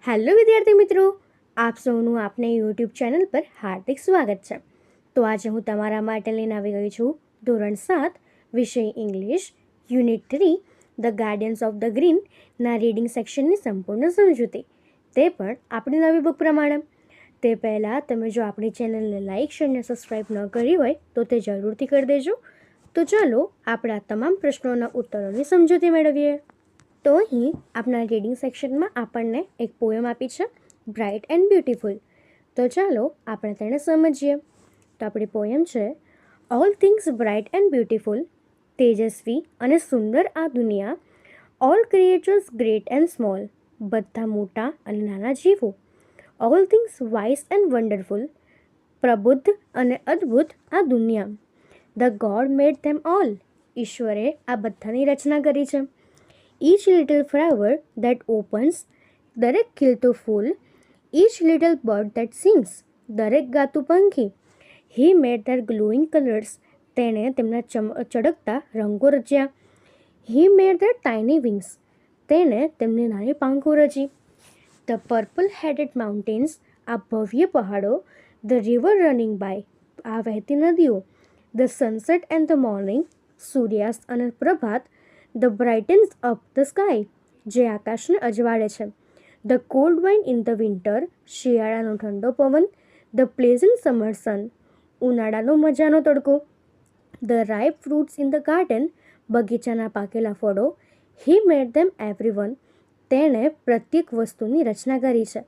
Hello વિદ્યાર્થી મિત્રો, આપ સૌનું આપને યુટ્યુબ ચેનલ પર હાર્દિક સ્વાગત છે. તો આજે હું તમારા માટે લઈને આવી ગઈ છું ધોરણ 7 વિષય English unit 3 the guardians of the ગ્રીનના રીડિંગ સેક્શનની સંપૂર્ણ સમજૂતી, તે પણ આપણી નવી બુક પ્રમાણે. તે પહેલાં તમે જો આપણી ચેનલને લાઇક શેર અને સબસ્ક્રાઈબ ન કરી હોય તો તે જરૂરથી કરી દેજો. તો ચાલો આપણે આ તમામ પ્રશ્નોના ઉત્તરોની સમજૂતી મેળવીએ. તો અહીં આપણા રીડિંગ સેક્શનમાં આપણને એક પોયમ આપી છે, બ્રાઇટ એન્ડ બ્યુટીફુલ. તો ચાલો આપણે તેને સમજીએ. તો આપણી પોયમ છે, all things bright and beautiful, તેજસ્વી અને સુંદર આ દુનિયા, all creatures great and small, બધા મોટા અને નાના જીવો, all things wise and wonderful, પ્રબુદ્ધ અને અદ્ભુત આ દુનિયા, the God made them all, ઈશ્વરે આ બધાની રચના કરી છે. Each little flower that opens, દરેક ખીલતું ફૂલ, each little bird that sings, દરેક ગાતું પંખી, he made their glowing colors, તેણે તેમના ચળકતા રંગો રચ્યા, he made their tiny wings, તેણે તેમની નાની પાંખો રચી, the purple headed mountains, આ ભવ્ય પહાડો, the river running by, આ વહેતી નદીઓ, the sunset and the morning, સૂર્યાસ્ત અને પ્રભાત, the brightens up the sky, જે આકાશને અજવાળે છે, the cold wine in the winter, શિયાળાનો ઠંડો પવન, ધ પ્લેઝન્ટ સમર સન, ઉનાળાનો મજાનો તડકો, the ripe fruits in the garden, બગીચાના પાકેલા ફળો, હી મેડ ધેમ એવરીવન, તેણે પ્રત્યેક વસ્તુની રચના કરી છે,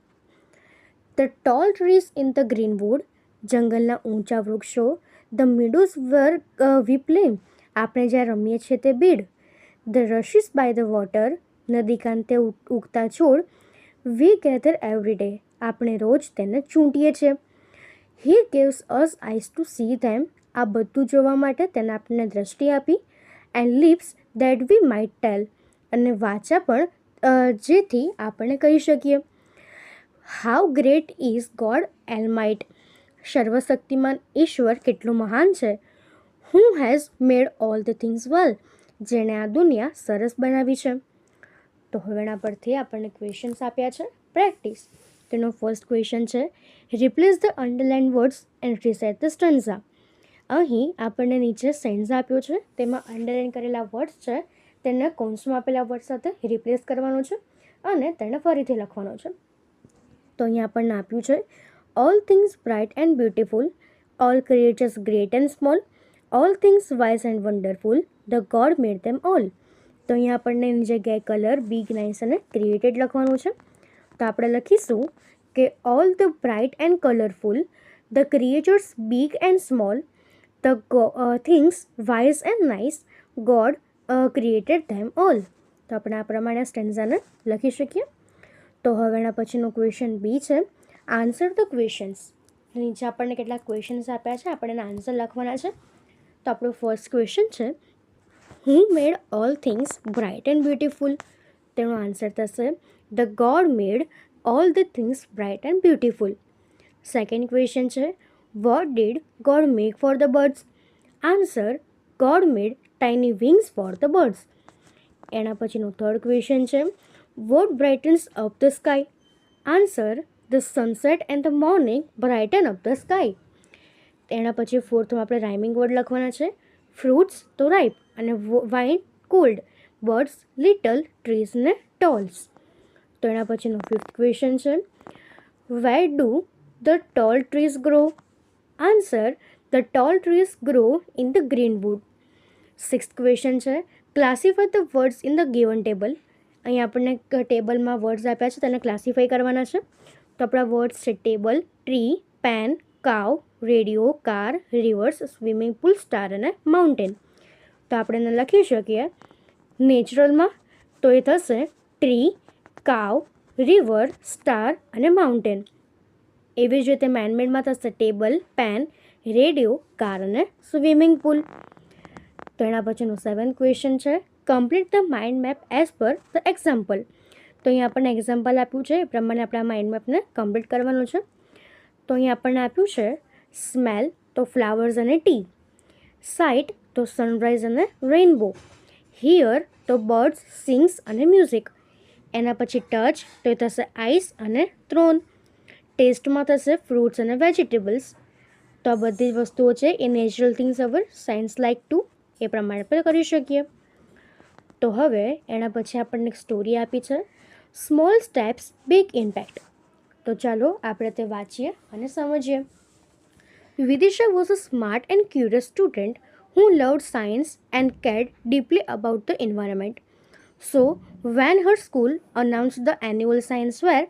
the tall trees in the greenwood, જંગલના ઊંચા વૃક્ષો, ધ મીડોઝ વર વી પ્લે, આપણે જ્યાં રમીએ છીએ તે બીડ, the rushes by the water, નદી કાંઠે ઉગતા છોડ, વી ગેધર એવરી ડે, આપણે રોજ તેને ચૂંટીએ છીએ, he gave us eyes to see them, આ બધું જોવા માટે તેને આપણને દ્રષ્ટિ આપી, and lips that we might tell, અને વાચા પણ જેથી આપણે કહી શકીએ, how great is God almighty, સર્વશક્તિમાન ઈશ્વર કેટલું મહાન છે, who has made all the things well, જેણે આ દુનિયા સરસ બનાવી છે. તો હવે એના પરથી આપણને ક્વેશ્ચન્સ આપ્યા છે, પ્રેક્ટિસ. તેનો ફર્સ્ટ ક્વેશ્ચન છે, replace the underline words and reset the stanza. અહીં આપણને નીચે સ્ટેન્ઝા આપ્યો છે, તેમાં અંડરલાઇન કરેલા વર્ડ્સ છે તેને કૌંસમાં આપેલા વર્ડ સાથે રિપ્લેસ કરવાનો છે અને તેને ફરીથી લખવાનો છે. તો અહીં આપણને આપ્યું છે, all things bright and beautiful, all creatures great and small, all things wise and wonderful, the God made them all. તો અહીંયા આપણને એની જગ્યાએ કલર, બિગ, નાઇસ અને ક્રિએટેડ લખવાનું છે. તો આપણે લખીશું કે all the bright and colourful, the creatures big and small, the things wise and nice, God created them all. તો આપણે આ પ્રમાણે સ્ટેન્ઝાને લખી શકીએ. તો હવે એના પછીનો ક્વેશ્ચન બી છે, આન્સર ધ ક્વેશ્ચન્સ. નીચે આપણને કેટલાક ક્વેશ્ચન્સ આપ્યા છે, આપણે એના આન્સર લખવાના છે. તો આપણો ફર્સ્ટ ક્વેશ્ચન છે, who made all things bright and beautiful. તેનો આન્સર થશે, the God made all the things bright and beautiful. Second question છે, what did God make for the birds. Answer, God made tiny wings for the birds. એના પછીનો third question છે, what brightens up the sky. Answer, the sunset and the morning brighten up the sky. એના પછી ફોર્થમાં આપણે rhyming word લખવાના છે, fruits તો ripe અને wine cold, birds little, trees ને ટોલ્સ. તો એના પછીનો ફિફ્થ ક્વેશ્ચન છે, where do the tall trees grow. Answer, the tall trees grow in the greenwood. Sixth question છે, classify the words in the given table. અહીં આપણને ટેબલમાં words આપ્યા છે તેને ક્લાસિફાઈ કરવાના છે. તો આપણા વર્ડ્સ છે, ટેબલ, ટ્રી, પેન, કાવ, radio, car, reverse, swimming pool, star અને માઉન્ટેન. તો આપણે એને લખી શકીએ નેચરલમાં, તો એ થશે ટ્રી, કાવ, રિવર, સ્ટાર અને માઉન્ટેન. એવી જ રીતે મેનમેડમાં થશે ટેબલ, પેન, રેડિયો, કાર અને સ્વિમિંગ પુલ. તો એના પછીનું સેવન્થ ક્વેશ્ચન છે, complete the mind map as per the example. તો અહીં આપણને એક્ઝામ્પલ આપ્યું છે, એ પ્રમાણે આપણા માઇન્ડ મેપને કમ્પ્લીટ કરવાનું છે. તો અહીં આપણને આપ્યું છે, સ્મેલ તો ફ્લાવર્સ અને ટી, સાઇટ તો સનરાઈઝ અને રેઇનબો, હિયર તો બર્ડ્સ, સિંગ્સ અને મ્યુઝિક, એના પછી ટચ તો એ થશે આઈસ અને થ્રોન. ટેસ્ટમાં થશે ફ્રૂટ્સ અને વેજીટેબલ્સ. તો આ બધી જ વસ્તુઓ છે એ natural things our science like to એ પ્રમાણે પણ કરી શકીએ. તો હવે એના પછી આપણને એક સ્ટોરી આપી છે, સ્મોલ સ્ટેપ્સ બિગ ઇમ્પેક્ટ. તો ચાલો આપણે તે વાંચીએ અને સમજીએ. Vidisha was a smart and curious student who loved science and cared deeply about the environment. So, when her school announced the annual science fair,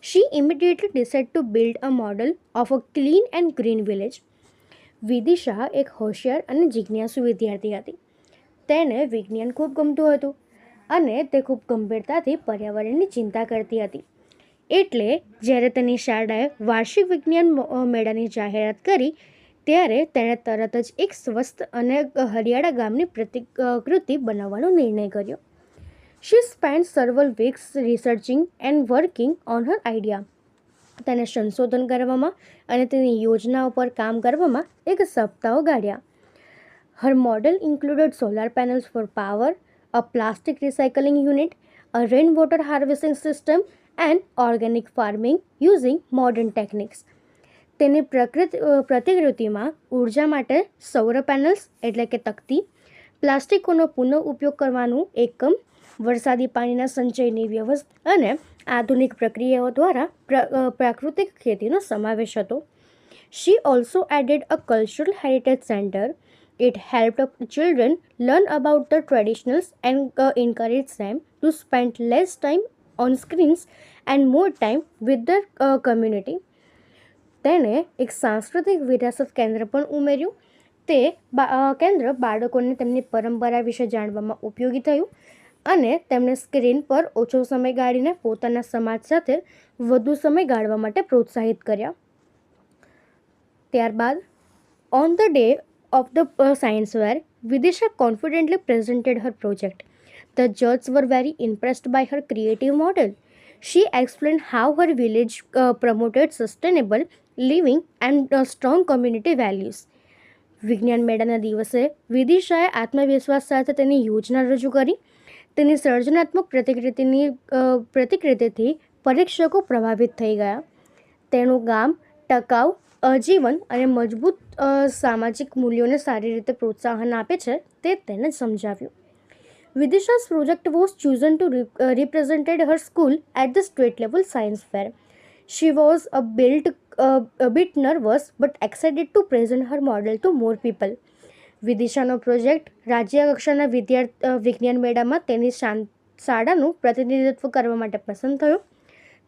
she immediately decided to build a model of a clean and green village. Vidisha એક હોશિયાર અને જિજ્ઞાસુ વિદ્યાર્થી હતી. તેને વિજ્ઞાન ખૂબ ગમતું હતું અને તે ખૂબ ગંભીરતાથી પર્યાવરણની ચિંતા કરતી હતી. એટલે જ્યારે તેની શાળાએ વાર્ષિક વિજ્ઞાન મેળાની જાહેરાત કરી ત્યારે તેણે તરત જ એક સ્વસ્થ અને હરિયાળા ગામની પ્રતિકૃતિ બનાવવાનો નિર્ણય કર્યો. She spent several weeks researching and working on her idea. તેને સંશોધન કરવામાં અને તેની યોજનાઓ પર કામ કરવામાં એક સપ્તાહો ગાળ્યા. Her model included solar panels for power, a plastic recycling unit, a rainwater harvesting system, and organic farming using modern techniques. તેની પ્રતિકૃતિમાં ઉર્જા માટે સૌર પેનલ્સ એટલે કે તકતી, પ્લાસ્ટિકોનો પુનઃ ઉપયોગ કરવાનું એકમ, વરસાદી પાણીના સંચયની વ્યવસ્થા અને આધુનિક પ્રક્રિયાઓ દ્વારા પ્રાકૃતિક ખેતીનો સમાવેશ હતો. She also added a cultural heritage center. It helped children learn about the traditionals and encouraged them to spend less time on screens and more time with their community. તેણે એક સાંસ્કૃતિક વિરાસત કેન્દ્ર પણ ઉમેર્યું. તે કેન્દ્ર બાળકોને તેમની પરંપરા વિશે જાણવામાં ઉપયોગી થયું અને તેમને સ્ક્રીન પર ઓછો સમય ગાળીને પોતાના સમાજ સાથે વધુ સમય ગાળવા માટે પ્રોત્સાહિત કર્યા. ત્યારબાદ on the day of the science fair, Vidisha confidently presented her project. The judges were very impressed by her creative model. She explained how her village promoted sustainable living and strong community values. વિજ્ઞાન મેળાના દિવસે વિદિશાએ આત્મવિશ્વાસ સાથે તેની યોજના રજૂ કરી. તેની સર્જનાત્મક પ્રતિકૃતિથી પરીક્ષકો પ્રભાવિત થઈ ગયા. તેનું ગામ ટકાઉ આજીવન અને મજબૂત સામાજિક મૂલ્યોને સારી રીતે પ્રોત્સાહન આપે છે તે તેને સમજાવ્યું. Vidisha's project was chosen to represent her school at the state level science fair. She was a bit nervous but excited to present her model to more people. વિદિશાનો પ્રોજેક્ટ રાજ્ય કક્ષાના વિજ્ઞાન મેળામાં તેની શાળાનું પ્રતિનિધિત્વ કરવા માટે પસંદ થયો.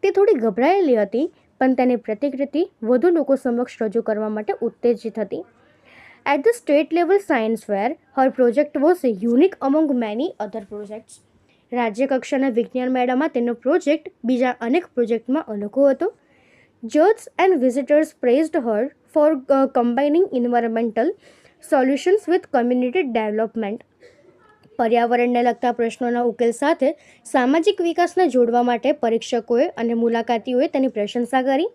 તે થોડી ગભરાયેલી હતી પણ તેની પ્રતિકૃતિ વધુ લોકો સમક્ષ રજૂ કરવા માટે ઉત્તેજિત હતી. At the state level science fair, her project was unique among many other projects. રાજ્ય કક્ષાના વિજ્ઞાન મેળામાં તેનો પ્રોજેક્ટ બીજા અનેક પ્રોજેક્ટમાં અનોખો હતો. Judges and visitors praised her for combining environmental solutions with community development. પર્યાવરણને લગતા પ્રશ્નોના ઉકેલ સાથે સામાજિક વિકાસને જોડવા માટે પરીક્ષકોએ અને મુલાકાતીઓએ તેની પ્રશંસા કરી.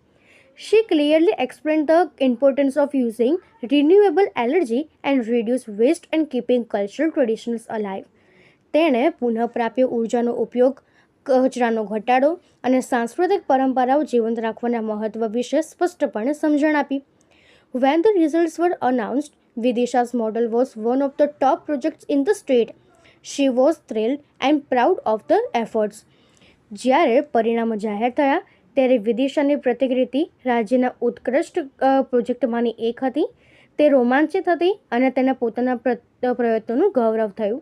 She clearly explained the importance of using renewable energy and reduce waste and keeping cultural traditions alive. તેણે પુનઃપ્રાપ્ય ઉર્જાનો ઉપયોગ, કચરાનો ઘટાડો અને સાંસ્કૃતિક પરંપરાઓ જીવંત રાખવાના મહત્વ વિશે સ્પષ્ટપણે સમજણ આપી. When the results were announced, Vidisha's model was one of the top projects in the state. She was thrilled and proud of the efforts. જ્યારે પરિણામો જાહેર થયા ત્યારે વિદિશાની પ્રતિકૃતિ રાજ્યના ઉત્કૃષ્ટ પ્રોજેક્ટમાંની એક હતી. તે રોમાંચિત હતી અને તેને પોતાના પ્રયત્નોનું ગૌરવ થયું.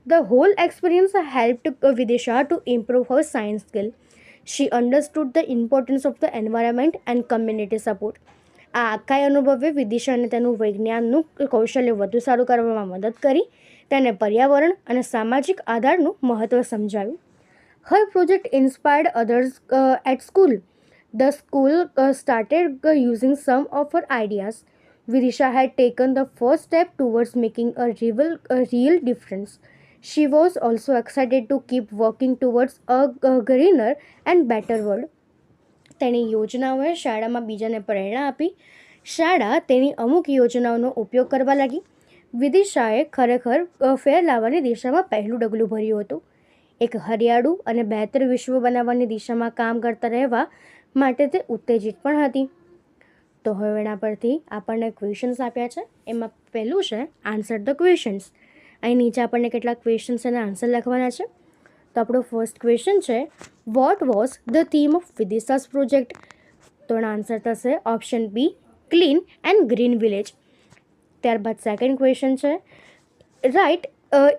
The whole experience helped Vidisha to improve her science skill. She understood the importance of the environment and community support. આ આખા અનુભવે વિદિશાને તેનું વૈજ્ઞાનનું કૌશલ્ય વધુ સારું કરવામાં મદદ કરી. તેને પર્યાવરણ અને સામાજિક આધારનું મહત્ત્વ સમજાવ્યું. Her project inspired others at school. The school started using some of her ideas. Vidisha had taken the first step towards making a real difference. She was also excited to keep working towards a greener and better world. તેની યોજનાઓએ શાળામાં બીજાને પ્રેરણા આપી. શાળા તેની અમુક યોજનાઓનો ઉપયોગ કરવા લાગી. વિદિશાએ ખરેખર ફેર લાવવાની દિશામાં પહેલું ડગલું ભર્યું હતું. એક હરિયાળું અને બહેતર વિશ્વ બનાવવાની દિશામાં કામ કરતા રહેવા માટે તે ઉત્તેજિત પણ હતી. તો હવે એના પરથી આપણને ક્વેશ્ચન્સ આપ્યા છે. એમાં પહેલું છે આન્સર ધ ક્વેશ્ચન્સ. અહીં નીચે આપણને કેટલાક ક્વેશ્ચન્સ અને આન્સર લખવાના છે. તો આપણો ફર્સ્ટ ક્વેશ્ચન છે what was the theme of Vidisha's project. તો એનો આન્સર થશે option B clean and green village. ત્યારબાદ સેકન્ડ ક્વેશ્ચન છે write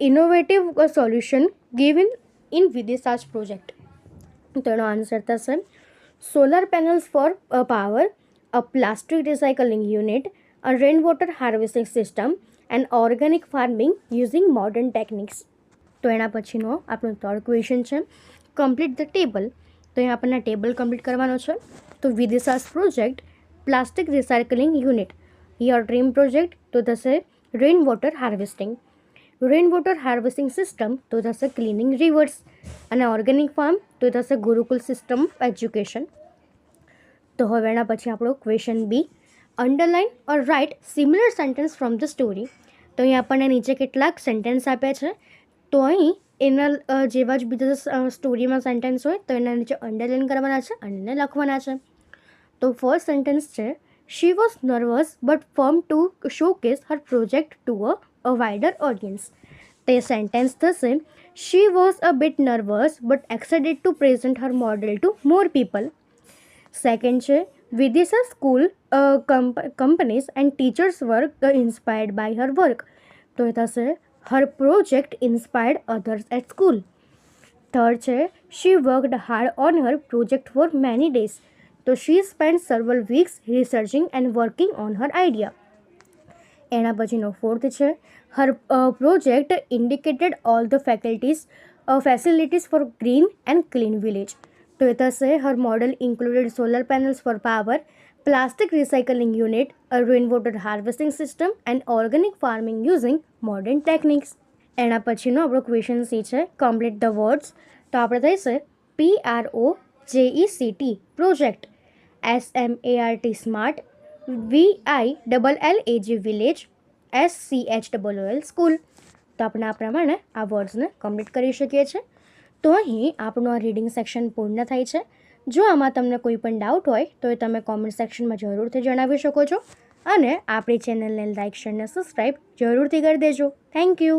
innovative solution given in Vidisha's project. તો એનો આન્સર થશે solar panels for power, a plastic recycling unit, a rainwater harvesting system, and organic farming using modern techniques. તો એના પછીનો આપણો third question છે કમ્પ્લીટ ધ ટેબલ. તો અહીં આપણને ટેબલ કમ્પ્લીટ કરવાનો છે. તો Vidisha's project plastic recycling unit, your dream project તો થશે rain water harvesting, rain water harvesting system તો થશે ક્લિનિંગ રિવર્સ, અને ઓર્ગેનિક ફાર્મ તો થશે ગુરુકુલ સિસ્ટમ ઓફ એજ્યુકેશન. તો હવે એના પછી આપણો question B underline or write similar sentence from the story. તો અહીં આપણને નીચે કેટલાક સેન્ટેન્સ આપ્યા છે. તો અહીં એના જેવા જ બીજા સ્ટોરીમાં સેન્ટેન્સ હોય તો એના નીચે અંડરલાઇન કરવાના છે અને એને લખવાના છે. તો ફર્સ્ટ સેન્ટેન્સ છે she was nervous but firm to showcase her project to a wider audience. તે સેન્ટેન્સ થશે she was a bit nervous but excited to present her model to more people. Second છે Vidisha school companies and teachers were inspired by her work. તો એ થશે her project inspired others at school. Third છે she worked hard on her project for many days. તો she spent several weeks researching and working on her idea. એના પછીનો fourth છે her project indicated all the facilities for green and clean village. તો એ થશે her model included solar panels for power, plastic recycling unit, a rainwater harvesting system and organic farming using modern techniques. એના પછીનો આપણો question C છે complete the words. તો આપણે થશે PROJECT project, SMART smart, VILLAG village, SCHOOL school. તો આપણે આ પ્રમાણે આ વર્ડ્સને કમ્પ્લીટ કરી શકીએ છીએ. તો અહીં આપણું આ રીડિંગ સેક્શન પૂર્ણ થાય છે. જો આમાં તમને કોઈ પણ ડાઉટ હોય તો એ તમે કોમેન્ટ સેક્શનમાં જરૂરથી જણાવી શકો છો, અને આપણી ચેનલને લાઇક, શેર અને સબસ્ક્રાઈબ જરૂરથી કરી દેજો. Thank you.